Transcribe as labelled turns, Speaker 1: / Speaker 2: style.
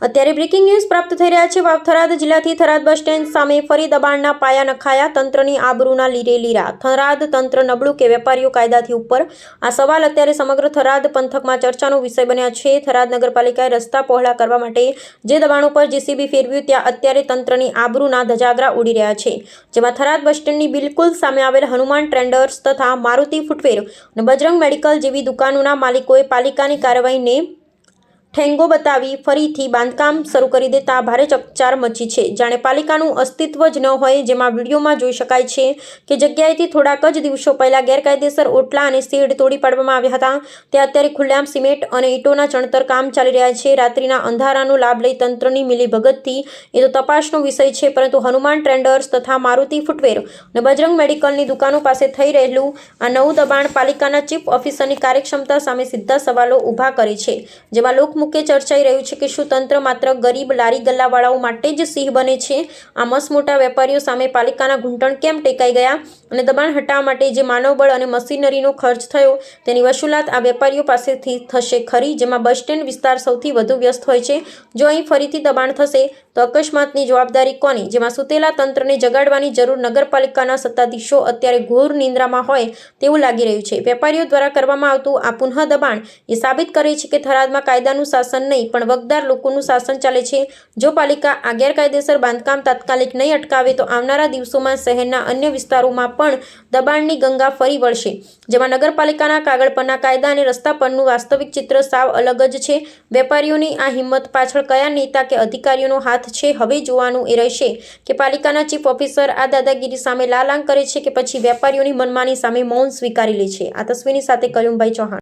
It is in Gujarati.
Speaker 1: અત્યારે બ્રેકિંગ ન્યૂઝ પ્રાપ્ત થઈ રહ્યા છે। થરાદ જિલ્લાથી થરાદ બસ સ્ટેન્ડ સામે ફરી દબાણના પાયા નખાયા। તંત્રની આબરૂના લીરે લીરા। થરાદ તંત્ર નબળું કે વેપારીઓ કાયદાથી ઉપર? આ સવાલ અત્યારે સમગ્ર થરાદ પંથકમાં ચર્ચાનો વિષય બન્યા છે। થરાદ નગરપાલિકાએ રસ્તા પહોળા કરવા માટે જે દબાણો પર જેસીબી ફેરવ્યું ત્યાં અત્યારે તંત્રની આબરૂના ધજાગરા ઉડી રહ્યા છે। જેમાં થરાદ બસ સ્ટેન્ડની બિલકુલ સામે આવેલ હનુમાન ટ્રેડર્સ તથા મારુતિ ફૂટવેર અને બજરંગ મેડિકલ જેવી દુકાનોના માલિકોએ પાલિકાની કાર્યવાહીને ઠેંગો બતાવી ફરીથી બાંધકામ શરૂ કરી દેતા ભારે ચકચાર મચી છે। જાણે પાલિકાનું અસ્તિત્વ જ ન હોય। જેમાં વિડીયોમાં જોઈ શકાય છે કે જગ્યાએથી થોડાક જ દિવસો પહેલા ગેરકાયદેસર ઓટલા અને શેડ તોડી પાડવામાં આવ્યા હતા। તે અત્યારે ખુલ્લેઆમ સિમેન્ટ અને ઈંટોના ચણતર કામ ચાલી રહ્યા છે। રાત્રિના અંધારાનો લાભ લઈ તંત્રની મિલીભગતથી એ તો તપાસનો વિષય છે, પરંતુ હનુમાન ટ્રેડર્સ તથા મારુતિ ફૂટવેર અને બજરંગ મેડિકલની દુકાનો પાસે થઈ રહેલું આ નવું દબાણ પાલિકાના ચીફ ઓફિસરની કાર્યક્ષમતા સામે સીધા સવાલો ઊભા કરે છે। જેમાં મુખ્ય ચર્ચાઈ રહ્યું છે કે શું તંત્ર માત્ર ગરીબ લારી ગલ્લાવાળાઓ માટે જ સિંહ બને છે? આ મસમોટા વેપારીઓ સામે પાલિકાના ઘૂંટણ કેમ ટેકાઈ ગયા અને દબાણ હટાવવા માટે જે માનવબળ અને મશીનરીનો ખર્ચ થયો તેની વસૂલાત આ વેપારીઓ પાસેથી થશે ખરી? જેમાં બસ સ્ટેન્ડ વિસ્તાર સૌથી વધુ વ્યસ્ત હોય છે। જો અહીં ફરીથી દબાણ થશે તો અકસ્માતની જવાબદારી કોની? જેમાં સુતેલા તંત્રને જગાડવાની જરૂર નગરપાલિકાના સત્તાધીશો અત્યારે ઘોર નિંદ્રામાં હોય તેવું લાગી રહ્યું છે। વેપારીઓ દ્વારા કરવામાં આવતું આ પુનઃ દબાણ એ સાબિત કરે છે કે થરાદમાં કાયદાનું શાસન નહીં પણ વગદાર લોકોનું શાસન ચાલે છે। જો પાલિકા આ ગેરકાયદેસર બાંધકામ તાત્કાલિક નહીં અટકાવે તો આવનારા દિવસોમાં શહેરના અન્ય વિસ્તારોમાં પણ દબાણની ગંગા ફરી વળશે। જેમાં નગરપાલિકાના કાગળ પરના કાયદા અને રસ્તા પરનું વાસ્તવિક ચિત્ર સાવ અલગ જ છે। વેપારીઓની આ હિંમત પાછળ કયા નેતા કે અધિકારીઓનો હાથ છે? હવે જોવાનું એ રહેશે કે પાલિકાના ચીફ ઓફિસર આ દાદાગીરી સામે લાલાંગ કરે છે કે પછી વેપારીઓની મનમાની સામે મૌન સ્વીકારી લે છે। આ તસવીરની સાથે કયુમભાઈ ચૌહાણ।